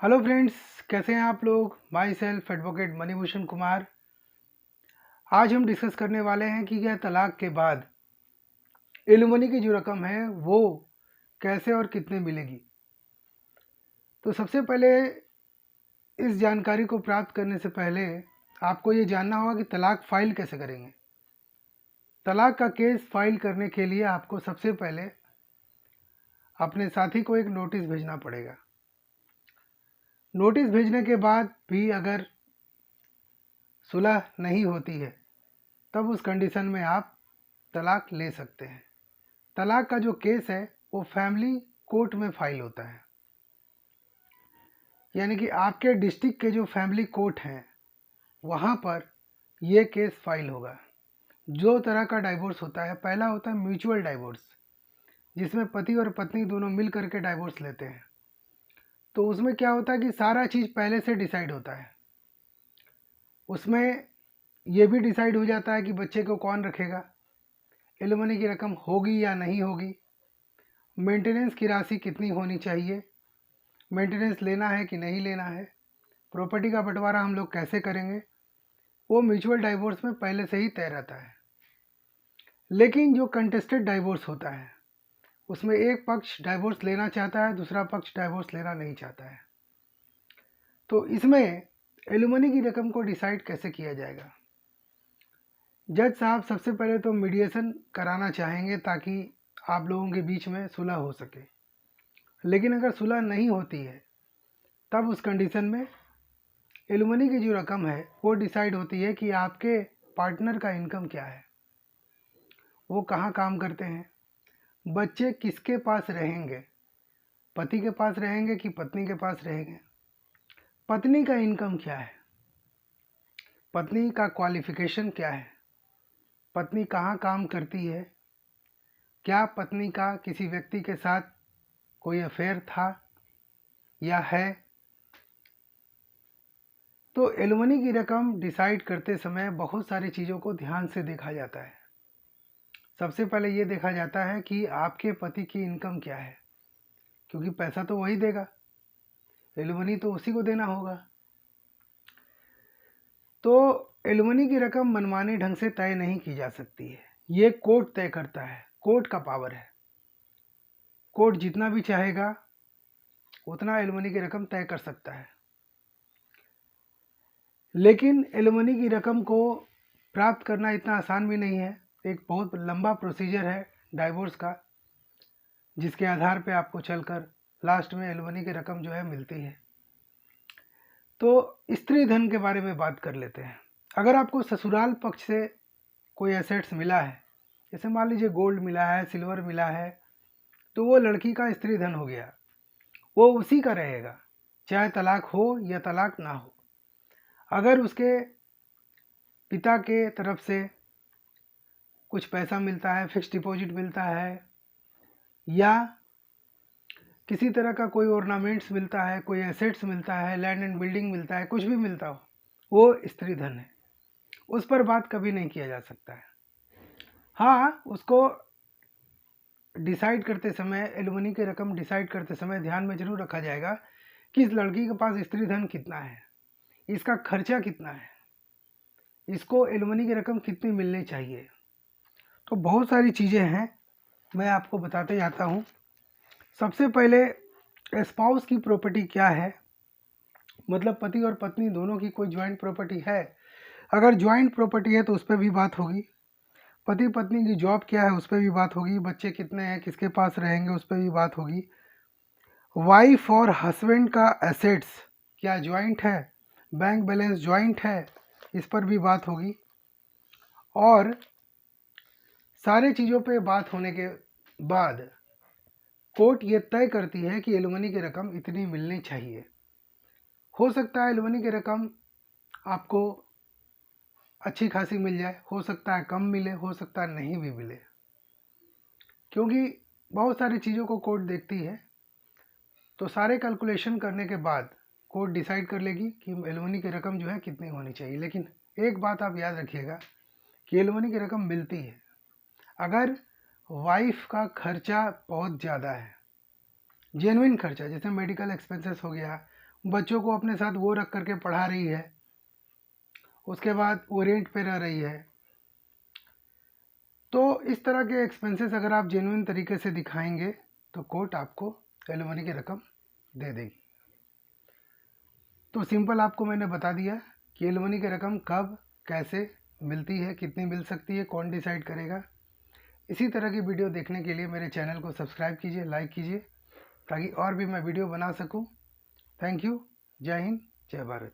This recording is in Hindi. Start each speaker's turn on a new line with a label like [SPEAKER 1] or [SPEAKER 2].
[SPEAKER 1] हेलो फ्रेंड्स, कैसे हैं आप लोग। My self advocate Manibhushan Kumar. आज हम डिस्कस करने वाले हैं कि क्या तलाक के बाद एलिमनी की जो रकम है वो कैसे और कितने मिलेगी। तो सबसे पहले इस जानकारी को प्राप्त करने से पहले आपको ये जानना होगा कि तलाक फाइल कैसे करेंगे। तलाक का केस फाइल करने के लिए आपको सबसे पहले अपने साथी को एक नोटिस भेजना पड़ेगा। नोटिस भेजने के बाद भी अगर सुलह नहीं होती है तब उस कंडीशन में आप तलाक ले सकते हैं। तलाक का जो केस है वो फैमिली कोर्ट में फाइल होता है, यानी कि आपके डिस्ट्रिक्ट के जो फैमिली कोर्ट हैं वहाँ पर ये केस फाइल होगा। दो तरह का डाइवोर्स होता है। पहला होता है म्यूचुअल डाइवोर्स, जिसमें पति और पत्नी दोनों मिल करके डाइवोर्स लेते हैं। तो उसमें क्या होता है कि सारा चीज़ पहले से डिसाइड होता है। उसमें ये भी डिसाइड हो जाता है कि बच्चे को कौन रखेगा, एलिमनी की रकम होगी या नहीं होगी, मेंटेनेंस की राशि कितनी होनी चाहिए, मेंटेनेंस लेना है कि नहीं लेना है, प्रॉपर्टी का बंटवारा हम लोग कैसे करेंगे, वो म्यूचुअल डाइवोर्स में पहले से ही तय रहता है। लेकिन जो कंटेस्टेड डाइवोर्स होता है उसमें एक पक्ष डाइवोर्स लेना चाहता है, दूसरा पक्ष डाइवोर्स लेना नहीं चाहता है। तो इसमें एलिमनी की रकम को डिसाइड कैसे किया जाएगा। जज साहब सबसे पहले तो मीडिएशन कराना चाहेंगे ताकि आप लोगों के बीच में सुलह हो सके। लेकिन अगर सुलह नहीं होती है तब उस कंडीशन में एलिमनी की जो रकम है वो डिसाइड होती है कि आपके पार्टनर का इनकम क्या है, वो कहाँ काम करते हैं, बच्चे किसके पास रहेंगे, पति के पास रहेंगे कि पत्नी के पास रहेंगे, पत्नी का इनकम क्या है, पत्नी का क्वालिफिकेशन क्या है, पत्नी कहाँ काम करती है, क्या पत्नी का किसी व्यक्ति के साथ कोई अफेयर था या है। तो एलिमनी की रकम डिसाइड करते समय बहुत सारी चीज़ों को ध्यान से देखा जाता है। सबसे पहले ये देखा जाता है कि आपके पति की इनकम क्या है, क्योंकि पैसा तो वही देगा, एलिमनी तो उसी को देना होगा। तो एलिमनी की रकम मनमाने ढंग से तय नहीं की जा सकती है, ये कोर्ट तय करता है, कोर्ट का पावर है। कोर्ट जितना भी चाहेगा उतना एलिमनी की रकम तय कर सकता है। लेकिन एलिमनी की रकम को प्राप्त करना इतना आसान भी नहीं है। एक बहुत लंबा प्रोसीजर है डाइवोर्स का, जिसके आधार पे आपको चलकर लास्ट में एलिमनी की रकम जो है मिलती है। तो स्त्री धन के बारे में बात कर लेते हैं। अगर आपको ससुराल पक्ष से कोई एसेट्स मिला है, जैसे मान लीजिए गोल्ड मिला है, सिल्वर मिला है, तो वो लड़की का स्त्री धन हो गया, वो उसी का रहेगा, चाहे तलाक हो या तलाक ना हो। अगर उसके पिता के तरफ से कुछ पैसा मिलता है, फिक्स डिपॉजिट मिलता है, या किसी तरह का कोई ऑर्नामेंट्स मिलता है, कोई एसेट्स मिलता है, लैंड एंड बिल्डिंग मिलता है, कुछ भी मिलता हो, वो स्त्री धन है, उस पर बात कभी नहीं किया जा सकता है। हाँ, उसको डिसाइड करते समय, एलिमनी की रकम डिसाइड करते समय ध्यान में जरूर रखा जाएगा कि इस लड़की के पास स्त्री धन कितना है, इसका खर्चा कितना है, इसको एलिमनी की रकम कितनी मिलनी चाहिए। तो बहुत सारी चीज़ें हैं, मैं आपको बताते जाता हूँ। सबसे पहले स्पाउस की प्रॉपर्टी क्या है, मतलब पति और पत्नी दोनों की कोई ज्वाइंट प्रॉपर्टी है। अगर ज्वाइंट प्रॉपर्टी है तो उस पर भी बात होगी। पति पत्नी की जॉब क्या है उस पर भी बात होगी। बच्चे कितने हैं, किसके पास रहेंगे, उस पर भी बात होगी। वाइफ और हस्बैंड का एसेट्स क्या ज्वाइंट है, बैंक बैलेंस ज्वाइंट है, इस पर भी बात होगी। और सारे चीज़ों पे बात होने के बाद कोर्ट ये तय करती है कि एलिमनी की रकम इतनी मिलनी चाहिए। हो सकता है एलिमनी की रकम आपको अच्छी खासी मिल जाए, हो सकता है कम मिले, हो सकता है नहीं भी मिले, क्योंकि बहुत सारी चीज़ों को कोर्ट देखती है। तो सारे कैलकुलेशन करने के बाद कोर्ट डिसाइड कर लेगी कि एलिमनी की रकम जो है कितनी होनी चाहिए। लेकिन एक बात आप याद रखिएगा कि एलिमनी की रकम मिलती है अगर वाइफ का खर्चा बहुत ज़्यादा है, जेन्युइन खर्चा, जैसे मेडिकल एक्सपेंसेस हो गया, बच्चों को अपने साथ वो रख करके पढ़ा रही है, उसके बाद वो रेंट पे रह रही है। तो इस तरह के एक्सपेंसेस अगर आप जेन्युइन तरीके से दिखाएंगे तो कोर्ट आपको एलिमनी की रकम दे देगी। तो सिंपल आपको मैंने बता दिया कि एलिमनी की रकम कब कैसे मिलती है, कितनी मिल सकती है, कौन डिसाइड करेगा। इसी तरह की वीडियो देखने के लिए मेरे चैनल को सब्सक्राइब कीजिए, लाइक कीजिए, ताकि और भी मैं वीडियो बना सकूं। Thank you. जय हिंद, जय भारत।